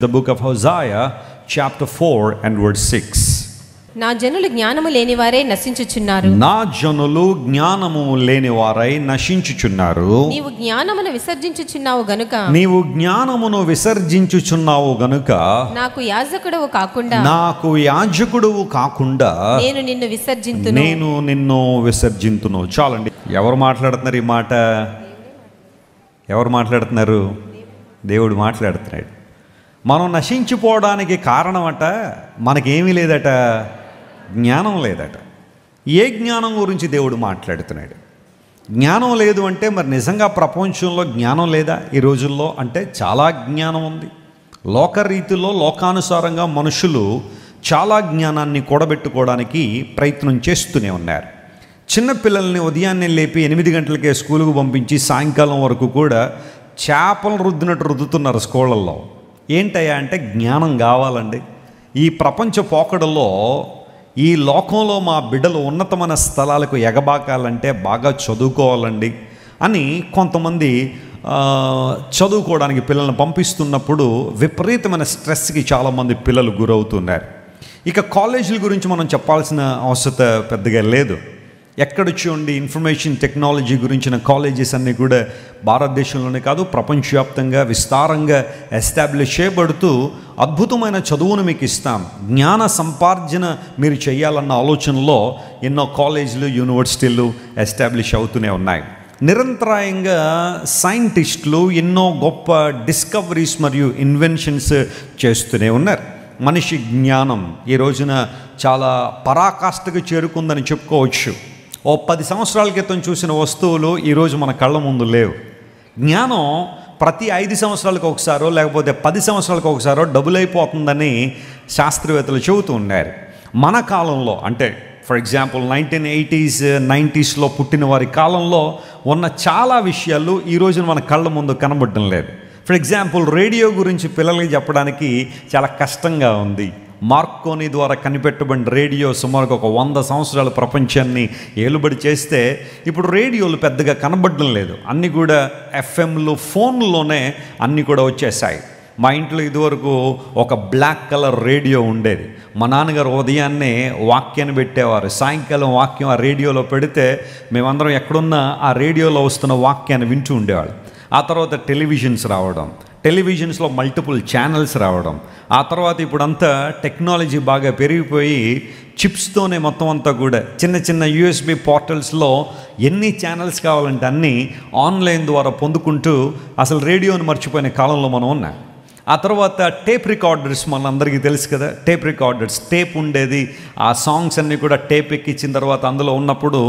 The book of Hosea, chapter 4 and verse 6. నా జనులు జ్ఞానము లేనివారే నశించుచున్నారు. నా జనులు జ్ఞానము లేనివారై నశించుచున్నారు. నీవు జ్ఞానమును విసర్జించుచున్నావు గనుక నాకు యాజకుడవు కాకుండా నేను నిన్ను విసర్జింతును. చాలండి. ఎవరు మాట్లాడుతున్నారు ఈ మాట? ఎవరు మాట్లాడుతున్నారు? దేవుడు మాట్లాడుతున్నాడు. మనం నశించిపోవడానికి కారణమట మనకేమీ లేదట, జ్ఞానం లేదట. ఏ జ్ఞానం గురించి దేవుడు మాట్లాడుతున్నాడు? జ్ఞానం లేదు అంటే మరి నిజంగా ప్రపంచంలో జ్ఞానం లేదా ఈ రోజుల్లో? అంటే చాలా జ్ఞానం ఉంది. లోకరీతిలో లోకానుసారంగా మనుషులు చాలా జ్ఞానాన్ని కూడబెట్టుకోవడానికి ప్రయత్నం చేస్తూనే ఉన్నారు. చిన్నపిల్లల్ని ఉదయాన్నే లేపి 8 గంటలకే స్కూలుకు పంపించి సాయంకాలం వరకు కూడా చేపలు రుద్దినట్టు రుద్దుతున్నారు స్కూళ్ళల్లో. ఏంటయ్యా అంటే జ్ఞానం కావాలండి. ఈ ప్రపంచ పోకడలో ఈ లోకంలో మా బిడ్డలు ఉన్నతమైన స్థలాలకు ఎగబాకాలంటే బాగా చదువుకోవాలండి అని కొంతమంది చదువుకోవడానికి పిల్లల్ని పంపిస్తున్నప్పుడు విపరీతమైన స్ట్రెస్కి చాలామంది పిల్లలు గురవుతున్నారు. ఇక కాలేజీల గురించి మనం చెప్పాల్సిన అవసరం పెద్దగా లేదు. ఎక్కడ చూడండి ఇన్ఫర్మేషన్ టెక్నాలజీ గురించిన కాలేజెస్ అన్నీ కూడా భారతదేశంలోనే కాదు ప్రపంచవ్యాప్తంగా విస్తారంగా ఎస్టాబ్లిష్ చేయబడుతూ అద్భుతమైన చదువును మీకు ఇస్తాం, జ్ఞాన సంపార్జన మీరు చేయాలన్న ఆలోచనలో ఎన్నో కాలేజీలు యూనివర్సిటీలు ఎస్టాబ్లిష్ అవుతూనే ఉన్నాయి. నిరంతరాయంగా సైంటిస్టులు ఎన్నో గొప్ప డిస్కవరీస్ మరియు ఇన్వెన్షన్స్ చేస్తూనే ఉన్నారు. మనిషి జ్ఞానం ఈ రోజున చాలా పరాకాష్ఠకు చేరుకుందని చెప్పుకోవచ్చు. 10 సంవత్సరాల క్రితం చూసిన వస్తువులు ఈరోజు మన కళ్ళ ముందు లేవు. జ్ఞానం ప్రతి 5 సంవత్సరాలకు ఒకసారో లేకపోతే 10 సంవత్సరాలకు ఒకసారో డబుల్ అయిపోతుందని శాస్త్రవేత్తలు చెబుతూ ఉన్నారు. మన కాలంలో అంటే ఫర్ ఎగ్జాంపుల్ 1980s 90sలో పుట్టిన వారి కాలంలో ఉన్న చాలా విషయాలు ఈ రోజున మన కళ్ళ ముందు కనబడటం లేదు. ఫర్ ఎగ్జాంపుల్ రేడియో గురించి పిల్లలకి చెప్పడానికి చాలా కష్టంగా ఉంది. మార్కోని ద్వారా కనిపెట్టబడిన రేడియో సుమారుగా ఒక 100 సంవత్సరాల ప్రపంచాన్ని ఏలుబడి చేస్తే ఇప్పుడు రేడియోలు పెద్దగా కనబడడం లేదు. అన్నీ కూడా ఎఫ్ఎంలు ఫోన్లోనే అన్నీ కూడా వచ్చేసాయి. మా ఇంట్లో ఇదివరకు ఒక బ్లాక్ కలర్ రేడియో ఉండేది. మా నాన్నగారు ఉదయాన్నే వాక్యాన్ని పెట్టేవారు. సాయంకాలం వాక్యం ఆ రేడియోలో పెడితే మేమందరం ఎక్కడున్నా ఆ రేడియోలో వస్తున్న వాక్యాన్ని వింటూ ఉండేవాళ్ళు. ఆ తర్వాత టెలివిజన్స్ రావడం, టెలివిజన్స్లో మల్టిపుల్ ఛానల్స్ రావడం, ఆ తర్వాత ఇప్పుడంతా టెక్నాలజీ బాగా పెరిగిపోయి చిప్స్తోనే మొత్తం అంతా కూడా చిన్న చిన్న యూఎస్బి పోర్టల్స్లో ఎన్ని ఛానల్స్ కావాలంటే అన్నీ ఆన్లైన్ ద్వారా పొందుకుంటూ అసలు రేడియోని మర్చిపోయిన కాలంలో మనం ఉన్నాం. ఆ తర్వాత టేప్ రికార్డర్స్ మనందరికీ తెలుసు కదా. టేప్ రికార్డర్స్, టేప్ ఉండేది. ఆ సాంగ్స్ అన్నీ కూడా టేప్ ఎక్కించిన తర్వాత అందులో ఉన్నప్పుడు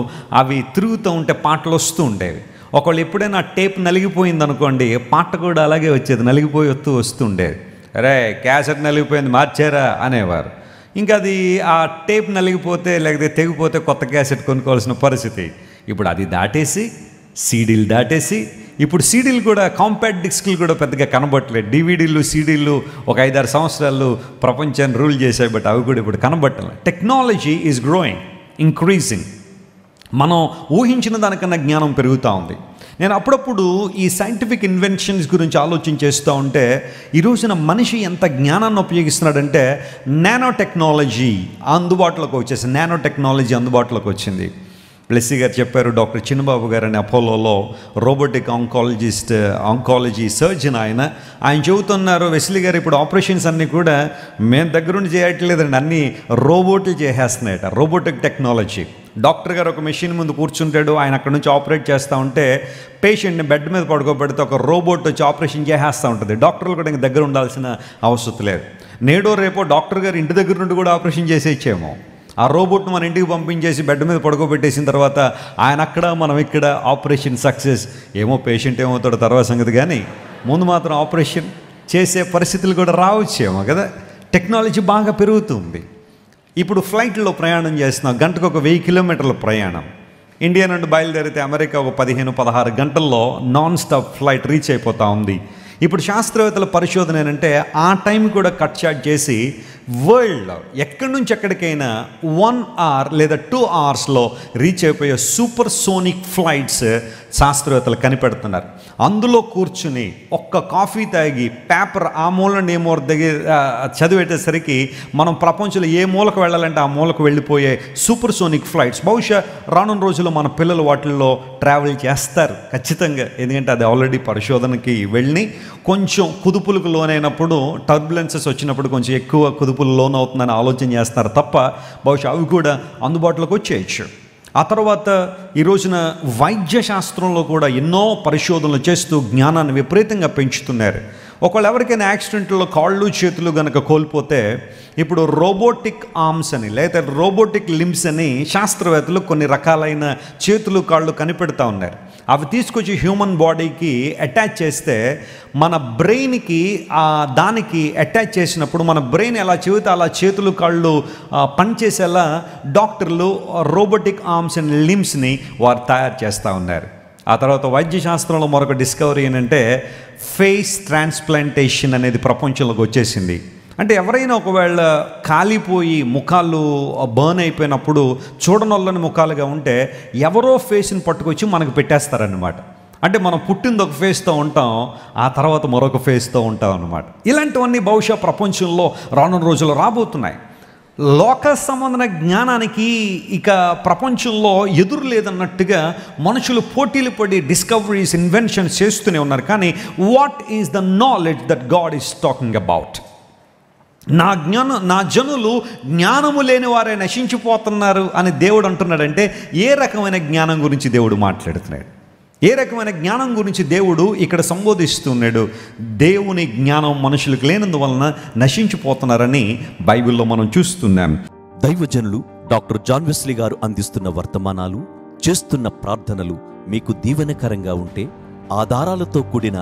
అవి తిరుగుతూ ఉంటే పాటలు వస్తూ ఉండేవి. ఒకళ్ళు ఎప్పుడైనా టేప్ నలిగిపోయింది అనుకోండి, పాట కూడా అలాగే వచ్చేది, నలిగిపోయి వస్తుండేది. అరే క్యాసెట్ నలిగిపోయింది మార్చారా అనేవారు. ఇంకా అది ఆ టేప్ నలిగిపోతే లేకపోతే తెగిపోతే కొత్త క్యాసెట్ కొనుక్కోవాల్సిన పరిస్థితి. ఇప్పుడు అది దాటేసి సీడీలు దాటేసి ఇప్పుడు సీడీలు కూడా కాంపాక్ట్ డిస్క్లు కూడా పెద్దగా కనబట్టలేదు. డివిడీలు సీడీలు ఒక 5-6 సంవత్సరాలు ప్రపంచాన్ని రూల్ చేశాయి, బట్ అవి కూడా ఇప్పుడు కనబట్టలేదు. Technology is growing, increasing. మనం ఊహించిన దానికన్నా జ్ఞానం పెరుగుతూ ఉంది. నేను అప్పుడప్పుడు ఈ సైంటిఫిక్ ఇన్వెన్షన్స్ గురించి ఆలోచన చేస్తూ ఉంటే ఈ రోజున మనిషి ఎంత జ్ఞానాన్ని ఉపయోగిస్తున్నాడంటే నానో టెక్నాలజీ అందుబాటులోకి వచ్చింది. బ్లెస్సీ గారు చెప్పారు, డాక్టర్ చిన్నబాబు గారు అని అపోలోలో రోబోటిక్ ఆంకాలజీ సర్జన్ ఆయన చెబుతున్నారు, వెస్లీ గారు ఇప్పుడు ఆపరేషన్స్ అన్నీ కూడా మేము దగ్గరుండి చేయట్లేదండి, అన్నీ రోబోట్లు చేసేస్తున్నాయట. Robotic technology. డాక్టర్ గారు ఒక మెషిన్ ముందు కూర్చుంటాడు, ఆయన అక్కడ నుంచి ఆపరేట్ చేస్తూ ఉంటే పేషెంట్ని బెడ్ మీద పడుకోబెడితే ఒక రోబోట్ వచ్చి ఆపరేషన్ చేసేస్తూ ఉంటుంది. డాక్టర్లు కూడా ఇంక దగ్గర ఉండాల్సిన అవసరం లేదు. నేడో రేపో డాక్టర్ గారు ఇంటి దగ్గర నుండి కూడా ఆపరేషన్ చేసేచ్చేమో. ఆ రోబోట్ను మన ఇంటికి పంపించేసి బెడ్ మీద పడుకోబెట్టేసిన తర్వాత ఆయన అక్కడ మనం ఇక్కడ, ఆపరేషన్ సక్సెస్. ఏమో పేషెంట్ ఏమవుతాడో తర్వాత సంగతి, కానీ ముందు మాత్రం ఆపరేషన్ చేసే పరిస్థితులు కూడా రావచ్చేమో కదా. టెక్నాలజీ బాగా పెరుగుతుంది. ఇప్పుడు ఫ్లైట్లో ప్రయాణం చేస్తున్నాం, గంటకు ఒక 1000 కిలోమీటర్ల ప్రయాణం. ఇండియా నుండి బయలుదేరితే అమెరికా ఒక 15-16 గంటల్లో నాన్ స్టాప్ ఫ్లైట్ రీచ్ అయిపోతూ ఉంది. ఇప్పుడు శాస్త్రవేత్తల పరిశోధన ఏంటంటే ఆ టైం కూడా కట్ షార్ట్ చేసి వరల్డ్లో ఎక్కడి నుంచి ఎక్కడికైనా 1 hour లేదా 2 hours రీచ్ అయిపోయే సూపర్ సోనిక్ ఫ్లైట్స్ శాస్త్రవేత్తలు కనిపెడుతున్నారు. అందులో కూర్చుని ఒక్క కాఫీ తాగి పేపర్ ఆ మూలని ఏ మూల దగ్గర చదివేటసరికి మనం ప్రపంచంలో ఏ మూలకు వెళ్ళాలంటే ఆ మూలకు వెళ్ళిపోయే సూపర్ సోనిక్ ఫ్లైట్స్ బహుశా రానున్న రోజుల్లో మన పిల్లలు వాటిల్లో ట్రావెల్ చేస్తారు ఖచ్చితంగా. ఎందుకంటే అది ఆల్రెడీ పరిశోధనకి వెళ్ళి కొంచెం కుదుపులకు లోనైనప్పుడు టర్బులెన్సెస్ వచ్చినప్పుడు కొంచెం ఎక్కువ కుదుపులు లోన్ అవుతుందని ఆలోచన చేస్తారు తప్ప బహుశా అవి కూడా అందుబాటులోకి వచ్చేయచ్చు. ఆ తర్వాత ఈ రోజున వైద్య శాస్త్రంలో కూడా ఎన్నో పరిశోధనలు చేస్తూ జ్ఞానాన్ని విపరీతంగా పెంచుతున్నారు. ఒకవేళ ఎవరికైనా యాక్సిడెంట్లో కాళ్ళు చేతులు కనుక కోల్పోతే ఇప్పుడు రోబోటిక్ ఆర్మ్స్ అని లేదా రోబోటిక్ లింబ్స్ అని శాస్త్రవేత్తలు కొన్ని రకాలైన చేతులు కాళ్ళు కనిపెడతా ఉన్నారు. అవి తీసుకొచ్చి హ్యూమన్ బాడీకి అటాచ్ చేస్తే మన బ్రెయిన్కి దానికి అటాచ్ చేసినప్పుడు మన బ్రెయిన్ ఎలా చెబితే అలా చేతులు కాళ్ళు పనిచేసేలా డాక్టర్లు రోబోటిక్ ఆర్మ్స్ అండ్ లింబ్స్ని వారు తయారు చేస్తూ ఉన్నారు. ఆ తర్వాత వైద్య శాస్త్రంలో మరొక డిస్కవరీ ఏంటంటే ఫేస్ ట్రాన్స్ప్లాంటేషన్ అనేది ప్రపంచంలోకి వచ్చేసింది. అంటే ఎవరైనా ఒకవేళ కాలిపోయి ముఖాలు బర్న్ అయిపోయినప్పుడు చూడనొల్లని ముఖాలుగా ఉంటే ఎవరో ఫేస్ని పట్టుకొచ్చి మనకు పెట్టేస్తారన్నమాట. అంటే మనం పుట్టింది ఒక ఫేస్తో ఉంటాం, ఆ తర్వాత మరొక ఫేస్తో ఉంటాం అన్నమాట. ఇలాంటివన్నీ బహుశా ప్రపంచంలో రానున్న రోజుల్లో రాబోతున్నాయి. లోక సంబంధన జ్ఞానానికి ఇక ప్రపంచంలో ఎదురు లేదన్నట్టుగా మనుషులు పోటీలు పడి డిస్కవరీస్ ఇన్వెన్షన్స్ చేస్తూనే ఉన్నారు. కానీ what is the knowledge that God is talking about? నా జనులు జ్ఞానము లేని వారే నశించిపోతున్నారు అని దేవుడు అంటున్నాడంటే ఏ రకమైన జ్ఞానం గురించి దేవుడు మాట్లాడుతున్నాడు? ఏ రకమైన జ్ఞానం గురించి దేవుడు ఇక్కడ సంబోధిస్తున్నాడు? దేవుని జ్ఞానం మనుషులకు లేనందువలన నశించిపోతున్నారని బైబిల్లో మనం చూస్తున్నాం. దైవజనులు డాక్టర్ జాన్ వెస్లీ గారు అందిస్తున్న వర్తమానాలు, చేస్తున్న ప్రార్థనలు మీకు దీవెనకరంగా ఉంటే ఆధారాలతో కూడిన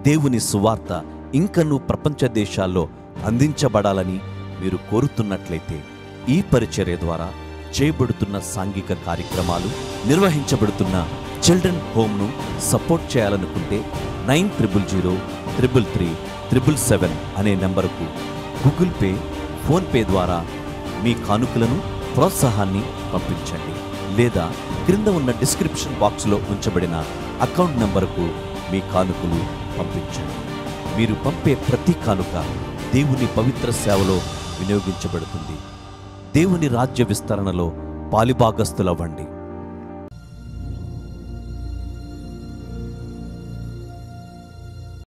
దేవుని సువార్త ఇంకనూ ప్రపంచ దేశాల్లో అందించబడాలని మీరు కోరుతున్నట్లయితే ఈ పరిచర్య ద్వారా చేయబడుతున్న సాంఘిక కార్యక్రమాలు, నిర్వహించబడుతున్న చిల్డ్రన్ హోమ్ను సపోర్ట్ చేయాలనుకుంటే 9000333777 అనే నెంబరుకు గూగుల్ పే, ఫోన్పే ద్వారా మీ కానుకలను, ప్రోత్సాహాన్ని పంపించండి. లేదా క్రింద ఉన్న డిస్క్రిప్షన్ బాక్స్లో ఉంచబడిన అకౌంట్ నెంబరుకు మీ కానుకలు పంపించండి. మీరు పంపే ప్రతి కానుక దేవుని పవిత్ర సేవలో వినియోగించబడుతుంది. దేవుని రాజ్య విస్తరణలో పాలిభాగస్తులవ్వండి.